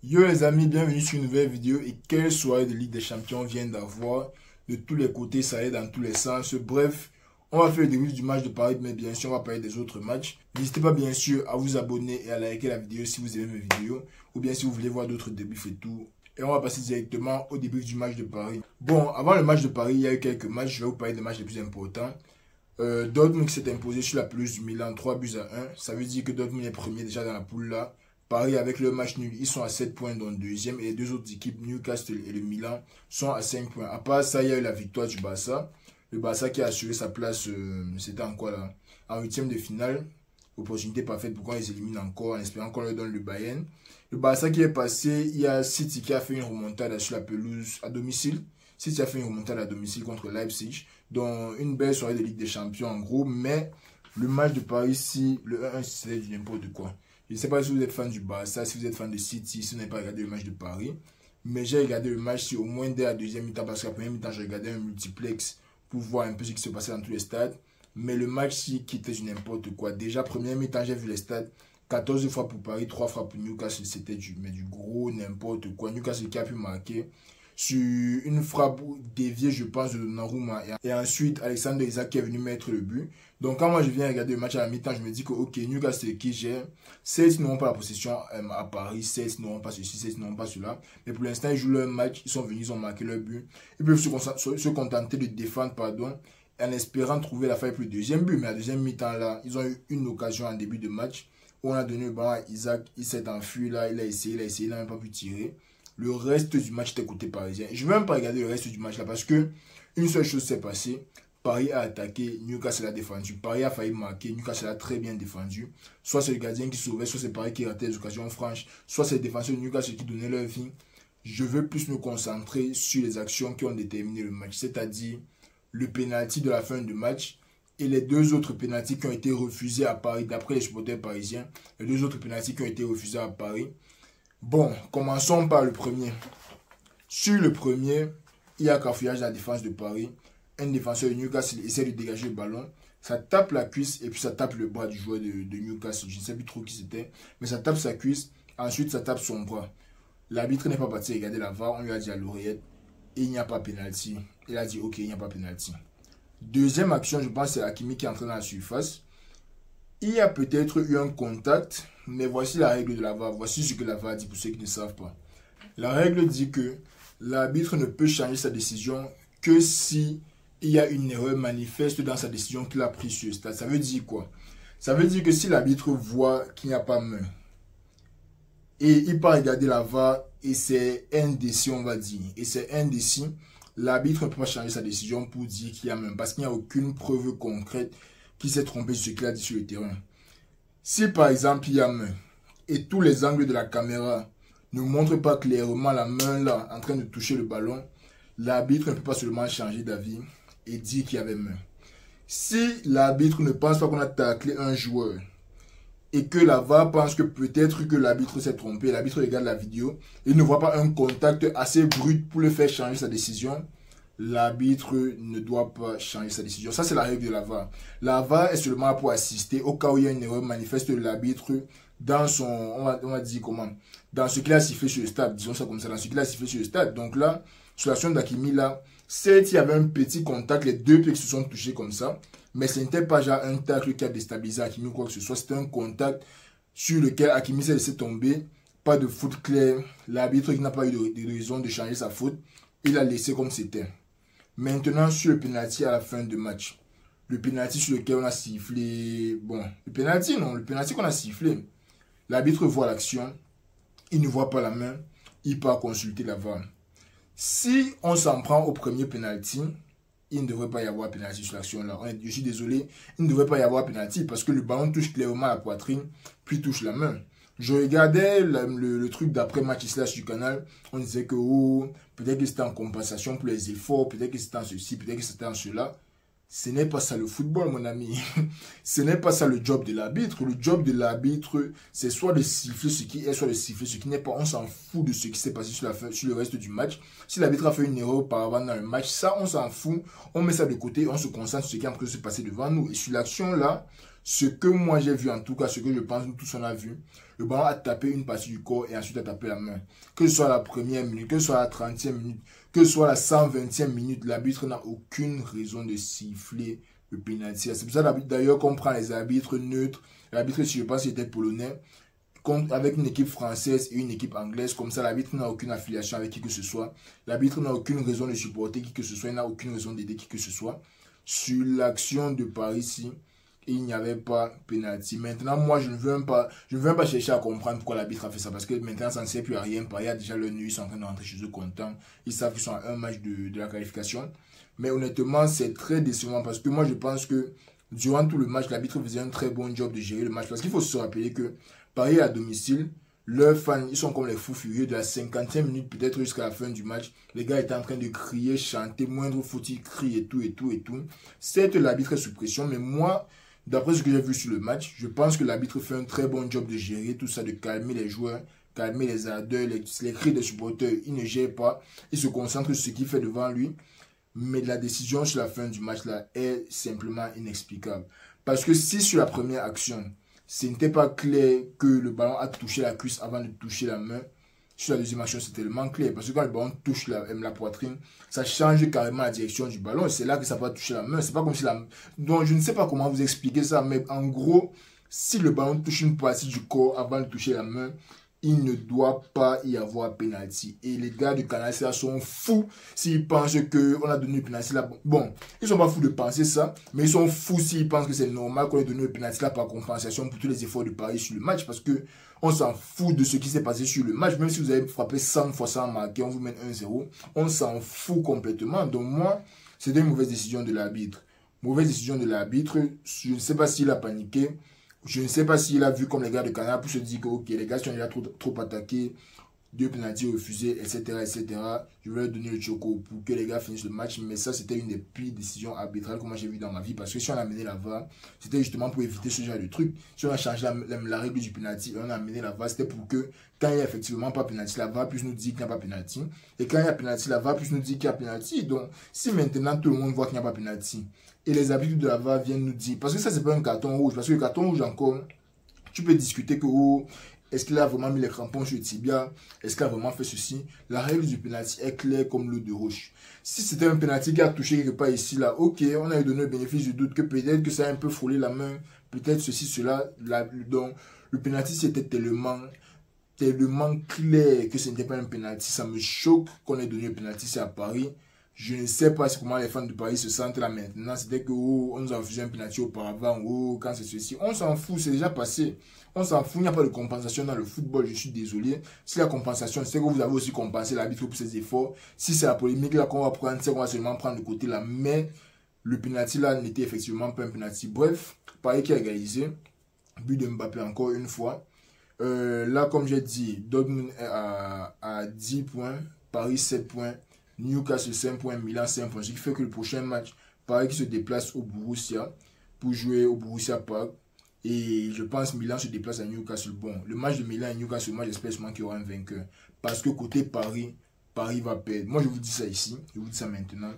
Yo les amis, bienvenue sur une nouvelle vidéo. Et quelle soirée de Ligue des Champions on vient d'avoir. De tous les côtés, ça allait dans tous les sens. Bref, on va faire le débrief du match de Paris, mais bien sûr on va parler des autres matchs. N'hésitez pas bien sûr à vous abonner et à liker la vidéo si vous aimez mes vidéos. Ou bien si vous voulez voir d'autres débriefs et tout. Et on va passer directement au débrief du match de Paris. Bon, avant le match de Paris, il y a eu quelques matchs. Je vais vous parler des matchs les plus importants. Dortmund s'est imposé sur la pelouse du Milan 3 buts à 1. Ça veut dire que Dortmund est premier déjà dans la poule là. Paris avec le match nul, ils sont à 7 points dans le deuxième. Et les deux autres équipes, Newcastle et le Milan, sont à 5 points. À part ça, il y a eu la victoire du Barça. Le Barça qui a assuré sa place, c'était en quoi là? En huitième de finale. Opportunité parfaite pour qu'on les élimine encore en espérant qu'on leur donne le Bayern. Le Barça qui est passé, il y a City qui a fait une remontada sur la pelouse à domicile. City a fait une remontada à domicile contre Leipzig. Donc une belle soirée de Ligue des Champions en gros. Mais le match de Paris, si le 1-1 c'était du n'importe quoi. Je ne sais pas si vous êtes fan du Barça, si vous êtes fan de City, si vous n'avez pas regardé le match de Paris. Mais j'ai regardé le match si au moins dès la deuxième mi-temps, parce qu'à la première mi-temps, j'ai regardé un multiplex pour voir un peu ce qui se passait dans tous les stades. Mais le match qui était du n'importe quoi. Déjà, première mi-temps, j'ai vu les stades. 14 fois pour Paris, 3 fois pour Newcastle. C'était du gros n'importe quoi. Newcastle qui a pu marquer sur une frappe déviée, je pense, de Donnarumma. Et ensuite, Alexandre Isak qui est venu mettre le but. Donc, quand moi je viens regarder le match à la mi-temps, je me dis que, ok, Newcastle qui gère. Certes, ils n'auront pas la possession à Paris. Certes, ils n'auront pas ceci, certes, ils n'auront pas cela. Mais pour l'instant, ils jouent leur match. Ils sont venus, ils ont marqué leur but. Ils peuvent se contenter de défendre, pardon, en espérant trouver la faille pour le deuxième but. Mais à la deuxième mi-temps, là, ils ont eu une occasion en début de match où on a donné le ballon à Isaac. Il s'est enfui, là, il a essayé, il n'a même pas pu tirer. Le reste du match était côté parisien. Je ne vais même pas regarder le reste du match là parce que une seule chose s'est passée. Paris a attaqué, Newcastle a défendu. Paris a failli marquer, Newcastle a très bien défendu. Soit c'est le gardien qui sauvait, soit c'est Paris qui ratait les occasions franches, soit c'est les défenseurs de Newcastle qui donnaient leur vie. Je veux plus me concentrer sur les actions qui ont déterminé le match, c'est-à-dire le penalty de la fin du match et les deux autres pénaltys qui ont été refusés à Paris, d'après les supporters parisiens. Les deux autres pénaltys qui ont été refusés à Paris. Bon, commençons par le premier. Sur le premier, il y a cafouillage de la défense de Paris. Un défenseur de Newcastle essaie de dégager le ballon. Ça tape la cuisse et puis ça tape le bras du joueur de Newcastle. Je ne sais plus trop qui c'était. Mais ça tape sa cuisse. Ensuite, ça tape son bras. L'arbitre n'est pas parti regarder la VAR. On lui a dit à l'oreillette, il n'y a pas pénalty. Il a dit, ok, il n'y a pas pénalty. Deuxième action, je pense c'est Hakimi qui est entré dans la surface. Il y a peut-être eu un contact, mais voici la règle de la VAR. Voici ce que la VAR dit pour ceux qui ne savent pas. La règle dit que l'arbitre ne peut changer sa décision que si il y a une erreur manifeste dans sa décision qu'il a prise sur le stade. Ça veut dire quoi? Ça veut dire que si l'arbitre voit qu'il n'y a pas main et il part regarder la VAR et c'est indécis, on va dire, et c'est indécis, l'arbitre ne peut pas changer sa décision pour dire qu'il y a main parce qu'il n'y a aucune preuve concrète qui s'est trompé sur ce qu'il a dit sur le terrain. Si par exemple il y a main et tous les angles de la caméra ne montrent pas clairement la main là en train de toucher le ballon, l'arbitre ne peut pas seulement changer d'avis et dire qu'il y avait main. Si l'arbitre ne pense pas qu'on a taclé un joueur et que la VAR pense que peut-être que l'arbitre s'est trompé, l'arbitre regarde la vidéo, il ne voit pas un contact assez brut pour le faire changer sa décision, l'arbitre ne doit pas changer sa décision. Ça, c'est la règle de la VAR. La VAR est seulement pour assister au cas où il y a une erreur manifeste de l'arbitre dans son, on va dire comment, dans ce qu'il a sifflé sur le stade, disons ça comme ça, dans ce qu'il a sifflé sur le stade. Donc là, sur l'action d'Hakimi, là, certes, il y avait un petit contact, les deux pieds qui se sont touchés comme ça, mais ce n'était pas genre un tacle qui a déstabilisé Hakimi ou quoi que ce soit, c'était un contact sur lequel Hakimi s'est laissé tomber, pas de faute claire, l'arbitre qui n'a pas eu de raison de changer sa faute, il a laissé comme c'était. Maintenant, sur le penalty à la fin du match. Le penalty sur lequel on a sifflé. Bon, le penalty, non. Le penalty qu'on a sifflé. L'arbitre voit l'action. Il ne voit pas la main. Il part consulter la VAR. Si on s'en prend au premier penalty, il ne devrait pas y avoir penalty sur l'action là. Je suis désolé. Il ne devrait pas y avoir penalty parce que le ballon touche clairement la poitrine, puis touche la main. Je regardais le truc d'après-match slash du canal. On disait que oh, peut-être que c'était en compensation pour les efforts, peut-être que c'était en ceci, peut-être que c'était en cela. Ce n'est pas ça le football, mon ami. Ce n'est pas ça le job de l'arbitre. Le job de l'arbitre, c'est soit de siffler ce qui est, soit de siffler ce qui n'est pas. On s'en fout de ce qui s'est passé sur le reste du match. Si l'arbitre a fait une erreur auparavant dans le match, ça, on s'en fout. On met ça de côté, on se concentre sur ce qui est en train de se passer devant nous. Et sur l'action là, Ce que moi j'ai vu en tout cas, ce que je pense que nous tous on a vu, le ballon a tapé une partie du corps et ensuite a tapé la main. Que ce soit la première minute, que ce soit la 30e minute, que ce soit la 120e minute, l'arbitre n'a aucune raison de siffler le pénalty. C'est pour ça d'ailleurs qu'on prend les arbitres neutres. L'arbitre, si je pense, il était polonais, avec une équipe française et une équipe anglaise. Comme ça, l'arbitre n'a aucune affiliation avec qui que ce soit. L'arbitre n'a aucune raison de supporter qui que ce soit. Il n'a aucune raison d'aider qui que ce soit. Sur l'action de Paris, ici, il n'y avait pas pénalty. Maintenant, moi, je ne veux même pas chercher à comprendre pourquoi l'arbitre a fait ça. Parce que maintenant, ça ne sert plus à rien. Paris a déjà le nuit, ils sont en train de rentrer chez eux contents. Ils savent qu'ils sont à un match de la qualification. Mais honnêtement, c'est très décevant parce que moi, je pense que durant tout le match, l'arbitre faisait un très bon job de gérer le match. Parce qu'il faut se rappeler que Paris à domicile, leurs fans, ils sont comme les fous furieux de la 50e minute, peut-être jusqu'à la fin du match. Les gars étaient en train de crier, chanter, moindre faute, ils crient et tout, et tout, et tout. Certes, l'arbitre est sous pression, mais moi, d'après ce que j'ai vu sur le match, je pense que l'arbitre fait un très bon job de gérer tout ça, de calmer les joueurs, calmer les ardeurs, les cris des supporters. Il ne gère pas, il se concentre sur ce qu'il fait devant lui. Mais la décision sur la fin du match là est simplement inexplicable. Parce que si sur la première action, ce n'était pas clair que le ballon a touché la cuisse avant de toucher la main, sur la deuxième action, c'est tellement clair. Parce que quand le ballon touche la poitrine, ça change carrément la direction du ballon. Et c'est là que ça va toucher la main. C'est pas comme si la... Donc, je ne sais pas comment vous expliquer ça, mais en gros, si le ballon touche une partie du corps avant de toucher la main, il ne doit pas y avoir pénalty. Et les gars du Canal sont fous s'ils pensent qu'on a donné le pénalty là. Bon, ils sont pas fous de penser ça, mais ils sont fous s'ils pensent que c'est normal qu'on ait donné le pénalty là par compensation pour tous les efforts de Paris sur le match. Parce que on s'en fout de ce qui s'est passé sur le match. Même si vous avez frappé 100 fois sans marquer, on vous mène 1-0. On s'en fout complètement. Donc moi, c'était une mauvaise décision de l'arbitre. Mauvaise décision de l'arbitre. Je ne sais pas s'il a paniqué. Je ne sais pas s'il a vu comme les gars de Canal pour se dire que ok, les gars sont déjà trop attaqués, 2 pénaltys refusés, etc., etc. Je vais leur donner le choco pour que les gars finissent le match. Mais ça, c'était une des pires décisions arbitrales que moi j'ai vues dans ma vie. Parce que si on a amené la VAR, c'était justement pour éviter ce genre de truc. Si on a changé la règle du pénalty et on a amené la VAR, c'était pour que quand il n'y a effectivement pas pénalty, la VAR puisse nous dire qu'il n'y a pas pénalty. Et quand il y a pénalty, la VAR puisse nous dire qu'il y a pénalty. Donc, si maintenant tout le monde voit qu'il n'y a pas pénalty, et les habitudes de la VAR viennent nous dire, parce que ça c'est pas un carton rouge, parce que le carton rouge encore, tu peux discuter que oh, est-ce qu'il a vraiment mis les crampons sur le tibia, est-ce qu'il a vraiment fait ceci. La règle du penalty est claire comme l'eau de roche. Si c'était un penalty qui a touché quelque part ici, là, ok, on a eu donné le bénéfice du doute que peut-être que ça a un peu frôlé la main, peut-être ceci, cela, donc le penalty c'était tellement clair que ce n'était pas un penalty. Ça me choque qu'on ait donné le penalty à Paris. Je ne sais pas comment les fans de Paris se sentent là maintenant. C'était que oh, on nous a refusé un penalty auparavant. Oh, quand c'est ceci. On s'en fout, c'est déjà passé. On s'en fout, il n'y a pas de compensation dans le football. Je suis désolé. Si la compensation, c'est que vous avez aussi compensé l'arbitre pour ses efforts. Si c'est la polémique là qu'on va prendre, c'est qu'on va seulement prendre le côté là. Mais le penalty là n'était effectivement pas un penalty. Bref, Paris qui a égalisé. But de Mbappé encore une fois. Là, comme j'ai dit, Dortmund est à 10 points. Paris 7 points. Newcastle 5 points, Milan 5 points. Ce qui fait que le prochain match, Paris qui se déplace au Borussia pour jouer au Borussia Park. Et je pense Milan se déplace à Newcastle. Bon, le match de Milan et Newcastle, moi j'espère qu'il y aura un vainqueur. Parce que côté Paris, Paris va perdre. Moi je vous dis ça ici, je vous dis ça maintenant.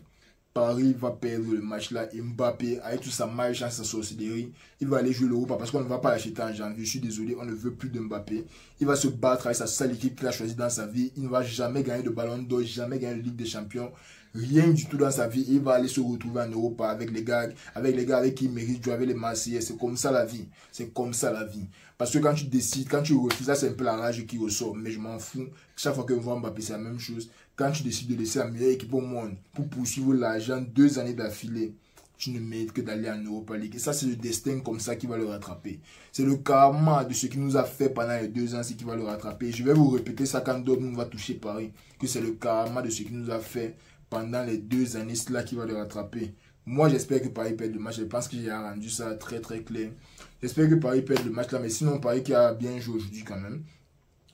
Paris va perdre le match là. Mbappé, avec toute sa malchance, sa sorcellerie, il va aller jouer l'Europa parce qu'on ne va pas l'acheter en janvier. Je suis désolé, on ne veut plus de Mbappé. Il va se battre avec sa sale équipe qu'il a choisie dans sa vie. Il ne va jamais gagner de ballon d'or, jamais gagner de Ligue des Champions. Rien du tout dans sa vie. Il va aller se retrouver en Europa avec les gars avec qui il mérite de jouer, avec les Marseillais. C'est comme ça la vie. C'est comme ça la vie. Parce que quand tu décides, quand tu refuses, là c'est un peu la rage qui ressort. Mais je m'en fous. Chaque fois que je vois Mbappé, c'est la même chose. Quand tu décides de laisser la meilleure équipe au monde pour poursuivre l'argent 2 années d'affilée, tu ne mérites que d'aller en Europa League. Et ça, c'est le destin comme ça qui va le rattraper. C'est le karma de ce qu'il nous a fait pendant les 2 ans, c'est qui va le rattraper. Et je vais vous répéter ça quand Dortmund va toucher Paris. Que c'est le karma de ce qu'il nous a fait pendant les 2 années, c'est là qui va le rattraper. Moi, j'espère que Paris perd le match. Je pense que j'ai rendu ça très très clair. J'espère que Paris perd le match là. Mais sinon, Paris qui a bien joué aujourd'hui quand même.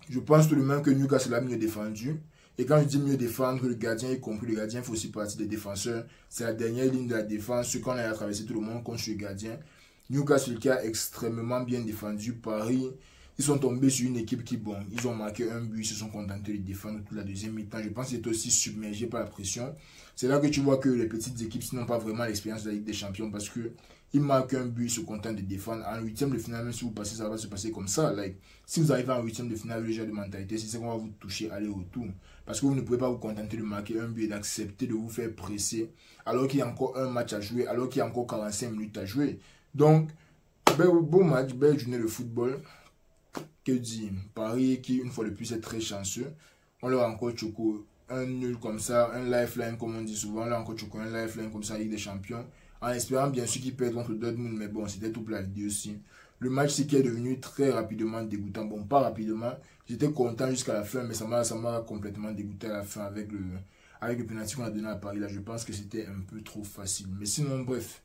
Je pense tout de même que Newcastle a mieux défendu. Et quand je dis mieux défendre, le gardien y compris, le gardien fait aussi partie des défenseurs. C'est la dernière ligne de la défense, ce qu'on a traversé tout le monde contre le gardien. Newcastle qui a extrêmement bien défendu. Paris, Ils sont tombés sur une équipe qui, bon, ils ont marqué un but, ils se sont contentés de défendre toute la deuxième mi-temps. Je pense qu'ils étaient aussi submergés par la pression. C'est là que tu vois que les petites équipes n'ont pas vraiment l'expérience de la Ligue des Champions parce que ils marquent un but, ils se contentent de défendre. En huitième de finale, même si vous passez, ça va se passer comme ça. Like, si vous arrivez en huitième de finale, le genre de mentalité, c'est ça qu'on va vous toucher aller-retour. Parce que vous ne pouvez pas vous contenter de marquer un but et d'accepter de vous faire presser alors qu'il y a encore un match à jouer, alors qu'il y a encore 45 minutes à jouer. Donc, beau match, belle journée de football. Que dit Paris qui, une fois de plus, est très chanceux. On leur a encore choco un nul comme ça, un lifeline comme on dit souvent. On leur a encore choco un lifeline comme ça, Ligue des Champions. En espérant bien sûr qu'ils perdent contre le Dortmund, mais bon, c'était tout pour la vidéo aussi. Le match, c'est qui est devenu très rapidement dégoûtant. Bon, pas rapidement. J'étais content jusqu'à la fin, mais ça m'a complètement dégoûté à la fin avec le penalty qu'on a donné à Paris. Là, je pense que c'était un peu trop facile. Mais sinon, bref,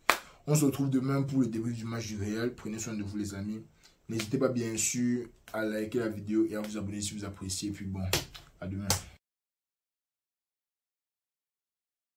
on se retrouve demain pour le débrief du match du Real. Prenez soin de vous, les amis. N'hésitez pas bien sûr à liker la vidéo et à vous abonner si vous appréciez. Et puis bon, à demain.